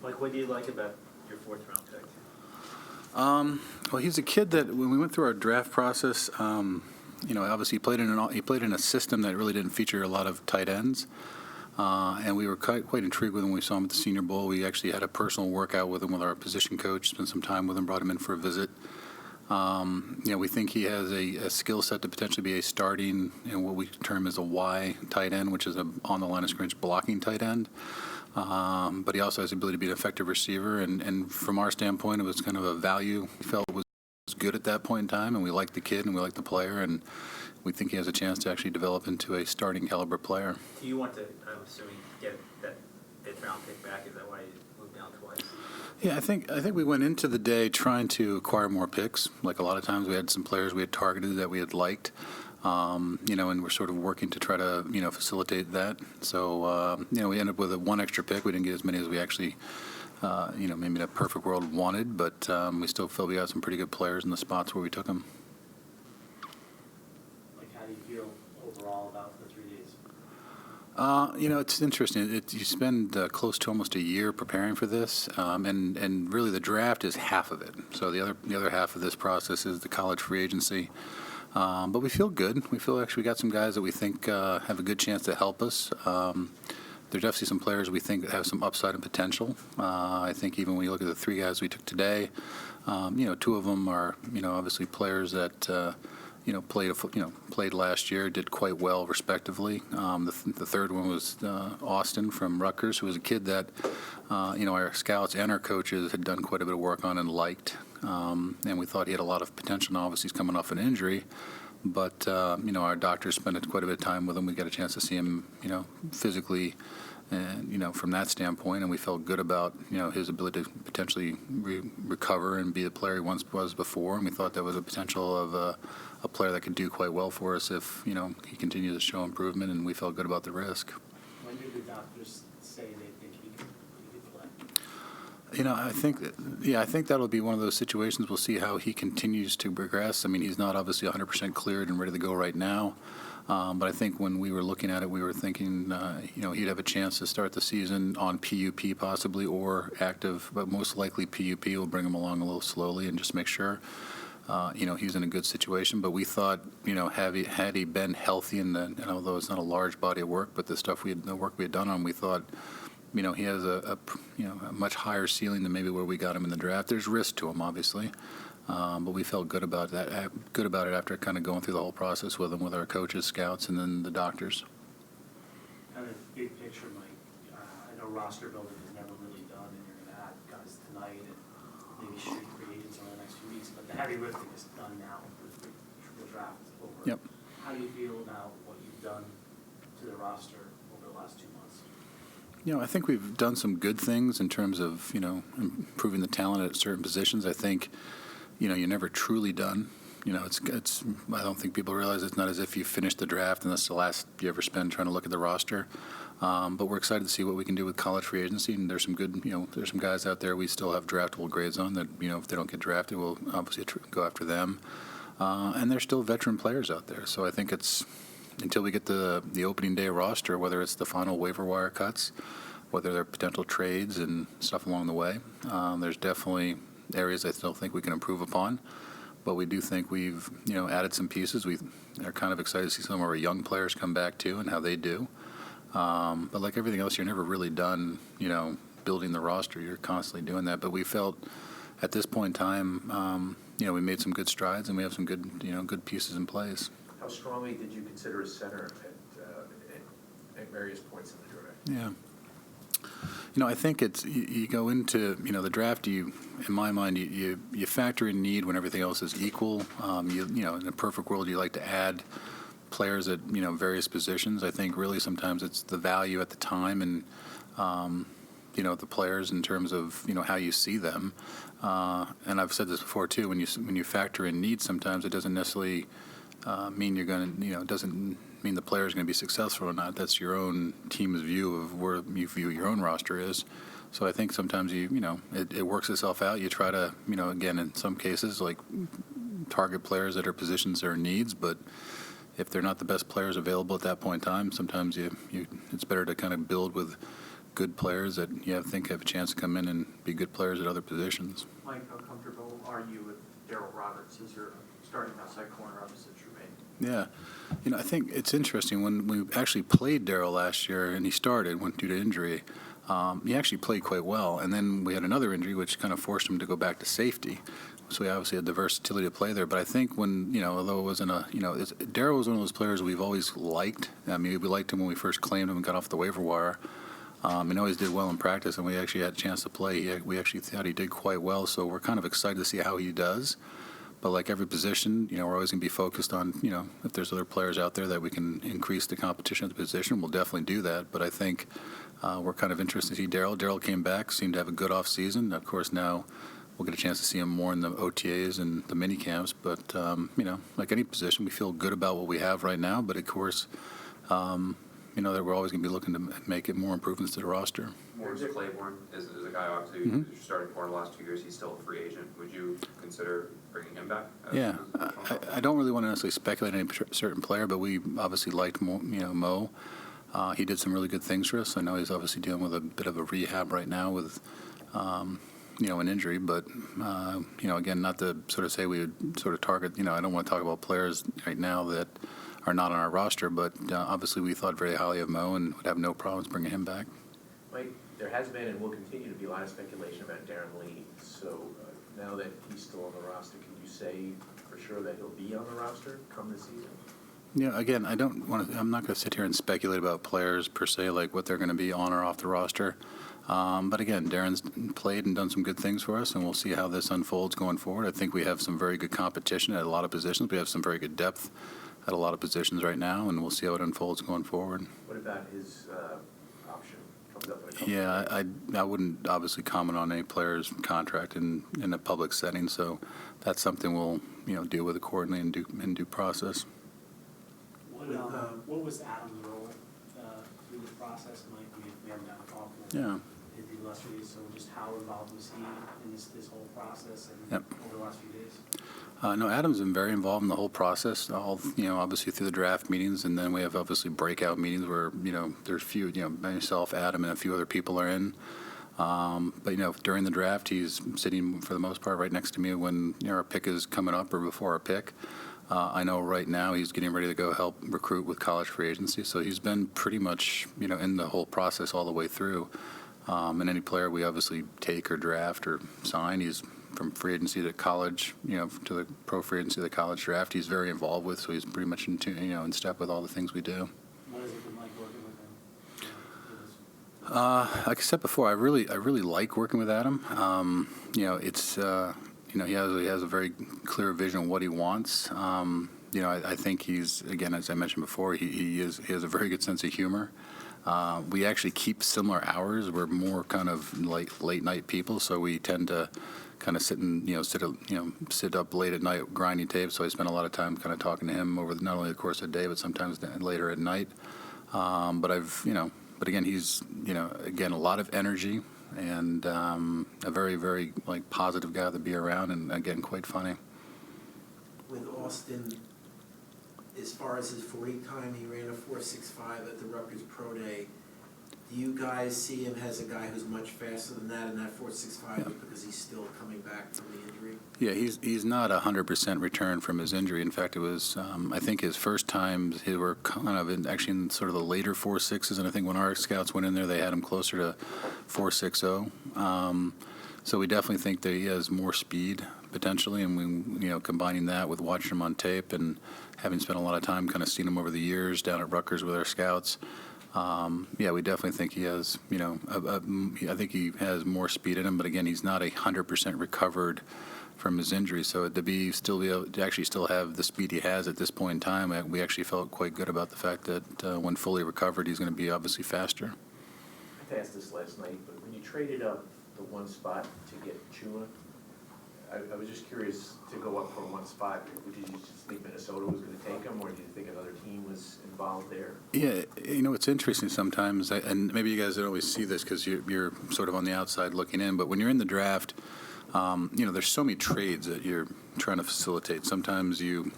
Mike, what do you like about your fourth-round pick? Well, he's a kid that when we went through our draft process, obviously he played in a system that really didn't feature a lot of tight ends, and we were quite intrigued with him when we saw him at the Senior Bowl. We actually had a personal workout with him with our position coach, spent some time with him, brought him in for a visit. We think he has a skill set to potentially be a starting, what we term as a Y tight end, which is a on the line of scrimmage blocking tight end. But he also has the ability to be an effective receiver, and from our standpoint, it was kind of a value we felt was good at that point in time, and we liked the kid and we liked the player, and we think he has a chance to actually develop into a starting caliber player. Do you want to, I'm assuming, get that fifth-round pick back? Is that why you moved down twice? Yeah, I think we went into the day trying to acquire more picks. Like a lot of times, we had some players we had targeted that we had liked. And we're sort of working to try to, facilitate that. So, we ended up with one extra pick. We didn't get as many as we actually, maybe in a perfect world wanted, but we still feel we got some pretty good players in the spots where we took them. Like, how do you feel overall about the 3 days? It's interesting. You spend close to almost a year preparing for this, and really the draft is half of it. So the other half of this process is the college free agency. But we feel good. We feel actually we got some guys that we think have a good chance to help us. There's definitely some players we think have some upside and potential. I think even when you look at the three guys we took today, two of them are, obviously players that, played last year, did quite well respectively. The third one was Austin from Rutgers, who was a kid that, our scouts and our coaches had done quite a bit of work on and liked. And we thought he had a lot of potential. Now, obviously, he's coming off an injury. But, our doctors spent quite a bit of time with him. We got a chance to see him, physically, and, from that standpoint. And we felt good about, his ability to potentially recover and be the player he once was before. And we thought that was a potential of a player that could do quite well for us if, he continues to show improvement. And we felt good about the risk. When did the doctors say they think he could play? I think that'll be one of those situations. We'll see how he continues to progress. I mean, he's not obviously 100% cleared and ready to go right now. But I think when we were looking at it, we were thinking, he'd have a chance to start the season on PUP possibly or active, but most likely PUP will bring him along a little slowly and just make sure, he's in a good situation. But we thought, had he been healthy, and although it's not a large body of work, but the work we had done on him, we thought, he has a much higher ceiling than maybe where we got him in the draft. There's risk to him, obviously, but we felt good about that. Good about it after kind of going through the whole process with him, with our coaches, scouts, and then the doctors. Kind of big picture, Mike. I know roster building is never really done, and you're going to add guys tonight and maybe shoot free agents over the next few weeks. But the heavy lifting is done now. The draft is over. Yep. How do you feel about what you've done to the roster over the last 2 months? I think we've done some good things in terms of, improving the talent at certain positions. I think, you're never truly done. It's. I don't think people realize it's not as if you finished the draft and that's the last you ever spend trying to look at the roster. But we're excited to see what we can do with college free agency. And there's some good, there's some guys out there we still have draftable grades on that, if they don't get drafted, we'll obviously go after them. And there's still veteran players out there. So I think it's, until we get the opening day roster, whether it's the final waiver wire cuts, whether they're potential trades and stuff along the way, there's definitely areas I still think we can improve upon. But we do think we've, added some pieces. We are kind of excited to see some of our young players come back too and how they do. But like everything else, you're never really done, building the roster. You're constantly doing that. But we felt at this point in time, we made some good strides and we have some good, good pieces in place. How strongly did you consider a center at various points in the draft? Yeah. I think it's, you go into, the draft, in my mind, you factor in need when everything else is equal. In a perfect world, you like to add players at, various positions. I think really sometimes it's the value at the time and, the players in terms of, how you see them. And I've said this before too, when you factor in needs, sometimes it doesn't necessarily mean you're going to, it doesn't mean the player is going to be successful or not. That's your own team's view of where you view your own roster is. So I think sometimes it works itself out. You try to, again, in some cases, like target players that are positions or needs, but if they're not the best players available at that point in time, sometimes it's better to kind of build with good players that you think have a chance to come in and be good players at other positions. Mike, how comfortable are you with Daryl Roberts as your starting outside corner opposite Tremaine? Yeah. I think it's interesting. When we actually played Daryl last year and he started, went due to injury, he actually played quite well. And then we had another injury which kind of forced him to go back to safety. So we obviously had the versatility to play there. But I think when, although it wasn't Daryl was one of those players we've always liked. I mean, we liked him when we first claimed him and got off the waiver wire. He always did well in practice, and we actually had a chance to play. We actually thought he did quite well, so we're kind of excited to see how he does. But like every position, we're always going to be focused on, if there's other players out there that we can increase the competition at the position, we'll definitely do that. But I think we're kind of interested to see Daryl. Daryl came back, seemed to have a good off season. Of course, now we'll get a chance to see him more in the OTAs and the mini camps. But, like any position, we feel good about what we have right now. But, of course, that we're always going to be looking to make it more improvements to the roster. Morris Claiborne is a guy, obviously, Mhm. who's starting for the last 2 years. He's still a free agent. Would you consider bringing him back? Yeah, I don't really want to necessarily speculate on any certain player, but we obviously liked Mo. He did some really good things for us. I know he's obviously dealing with a bit of a rehab right now with, an injury. But, again, not to sort of say we would sort of target, I don't want to talk about players right now that are not on our roster, but obviously we thought very highly of Mo and would have no problems bringing him back. Mike, there has been and will continue to be a lot of speculation about Darren Lee. So now that he's still on the roster, can you say for sure that he'll be on the roster come this season? Yeah, again, I'm not going to sit here and speculate about players per se, like what they're going to be on or off the roster. But again, Darren's played and done some good things for us, and we'll see how this unfolds going forward. I think we have some very good competition at a lot of positions. We have some very good depth at a lot of positions right now, and we'll see how it unfolds going forward. What about his option? Comes up in a couple Yeah, of days. I wouldn't obviously comment on any player's contract in a public setting, so that's something we'll deal with accordingly in due process. What was Adam's role through the process, Mike? We haven't gotten to talk about Yeah. the illustrious, so just how involved was he in this whole process and Yep. over the last few days? No, Adam's been very involved in the whole process, obviously through the draft meetings, and then we have obviously breakout meetings where, there's few, myself, Adam, and a few other people are in. But, during the draft, he's sitting, for the most part, right next to me when our pick is coming up or before our pick. I know right now he's getting ready to go help recruit with college free agency, so he's been pretty much, in the whole process all the way through. And any player we obviously take or draft or sign, he's from free agency to college, to the pro free agency to the college draft, he's very involved with, so he's pretty much in step with all the things we do. What has it been like working with him? Like I said before, I really like working with Adam. It's he has a very clear vision of what he wants. I think he's, again, as I mentioned before, he has a very good sense of humor. We actually keep similar hours. We're more kind of like late night people, so we tend to kind of sit up late at night grinding tape. So I spend a lot of time kind of talking to him over not only the course of the day, but sometimes later at night. But again, he's again, a lot of energy and a very, very positive guy to be around, and again, quite funny. With Austin, as far as his 40 time, he ran a 4.65 at the Rutgers Pro Day. Do you guys see him as a guy who's much faster than that in that 4.65 because he's still coming back from the injury? Yeah, he's not 100% returned from his injury. In fact, it was I think his first times he were kind of actually in sort of the later 4.6s, and I think when our scouts went in there, they had him closer to 4.60. So we definitely think that he has more speed potentially, and we combining that with watching him on tape and having spent a lot of time kind of seeing him over the years down at Rutgers with our scouts. We definitely think he has, I think he has more speed in him, but again, he's not 100% recovered from his injury. So to still be able to actually still have the speed he has at this point in time, we actually felt quite good about the fact that when fully recovered, he's going to be obviously faster. I asked this last night, but when you traded up the one spot to get Chua, I was just curious to go up from one spot. Did you just think Minnesota was going to take him, or did you think another team was involved there? Yeah, it's interesting sometimes, and maybe you guys don't always see this because you're sort of on the outside looking in, but when you're in the draft, there's so many trades that you're trying to facilitate. Sometimes you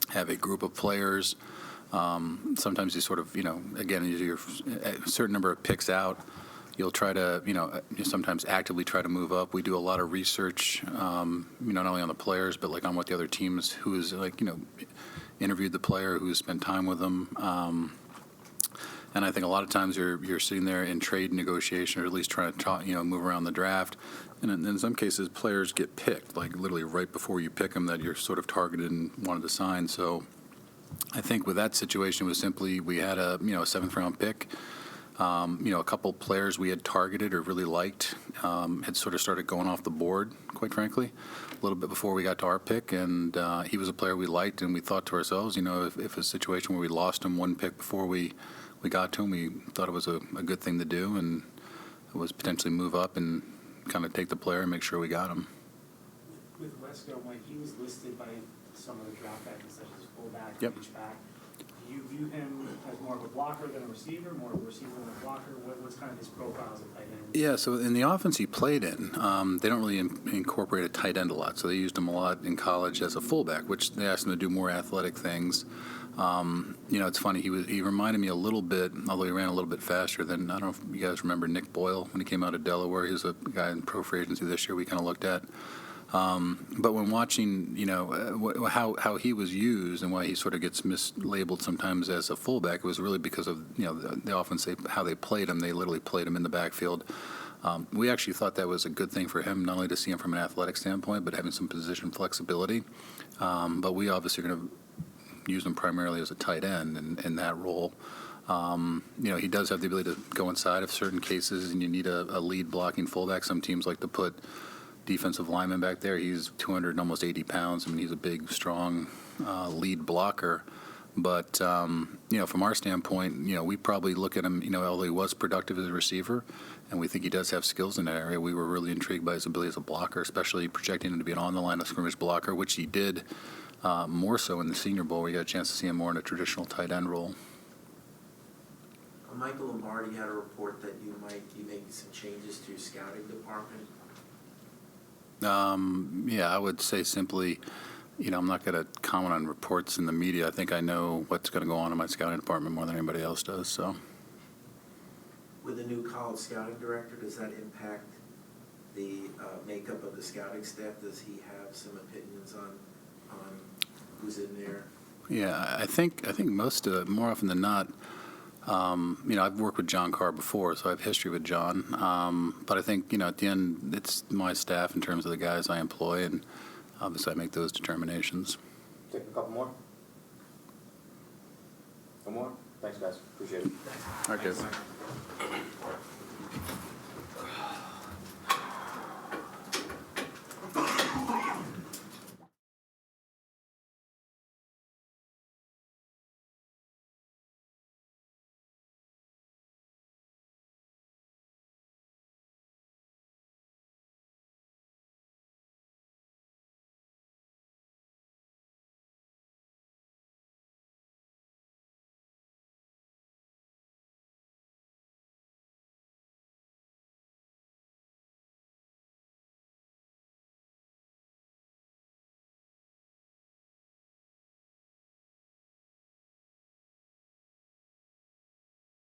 have a group of players. Sometimes you sort of, again, you're a certain number of picks out. you'll try to, you sometimes actively try to move up. We do a lot of research, not only on the players, but like on what the other teams, who's like, interviewed the player, who's spent time with them. And I think a lot of times you're sitting there in trade negotiation, or at least trying to talk, move around the draft. And in some cases, players get picked, like literally right before you pick them, that you're sort of targeted and wanted to sign. So I think with that situation, it was simply we had a 7th-round pick. A couple players we had targeted or really liked had sort of started going off the board, quite frankly, a little bit before we got to our pick. And he was a player we liked, and we thought to ourselves, if a situation where we lost him one pick before we got to him, we thought it was a good thing to do, and it was potentially move up and kind of take the player and make sure we got him. With Wesco, Mike, he was listed by some of the draft backs such as fullback, Yep. H-back. Do you view him as more of a blocker than a receiver, more of a receiver than a blocker? What's kind of his profile as a tight end? Yeah, so in the offense he played in, they don't really incorporate a tight end a lot, so they used him a lot in college as a fullback, which they asked him to do more athletic things. It's funny, he reminded me a little bit, although he ran a little bit faster than, I don't know if you guys remember Nick Boyle when he came out of Delaware. He was a guy in pro free agency this year we kind of looked at. But when watching, how he was used and why he sort of gets mislabeled sometimes as a fullback, it was really because of, they often say how they played him. They literally played him in the backfield. We actually thought that was a good thing for him, not only to see him from an athletic standpoint, but having some position flexibility. But we obviously are going to use him primarily as a tight end in that role. He does have the ability to go inside of certain cases, and you need a lead blocking fullback. Some teams like to put defensive lineman back there. He's 200 and almost 80 pounds. I mean, he's a big, strong lead blocker. But, from our standpoint, we probably look at him, although he was productive as a receiver, and we think he does have skills in that area, we were really intrigued by his ability as a blocker, especially projecting him to be an on-the-line of scrimmage blocker, which he did more so in the Senior Bowl. We got a chance to see him more in a traditional tight end role. Michael Lombardi had a report that you might be making some changes to your scouting department. I would say simply, I'm not going to comment on reports in the media. I think I know what's going to go on in my scouting department more than anybody else does. So, With the new college scouting director, does that impact the makeup of the scouting staff? Does he have some opinions on who's in there? yeah, I think more often than not, I've worked with John Carr before, so I have history with John. But I think, at the end, it's my staff in terms of the guys I employ, and obviously I make those determinations. Take a couple more? One more? Thanks, guys. Appreciate it. All right, guys.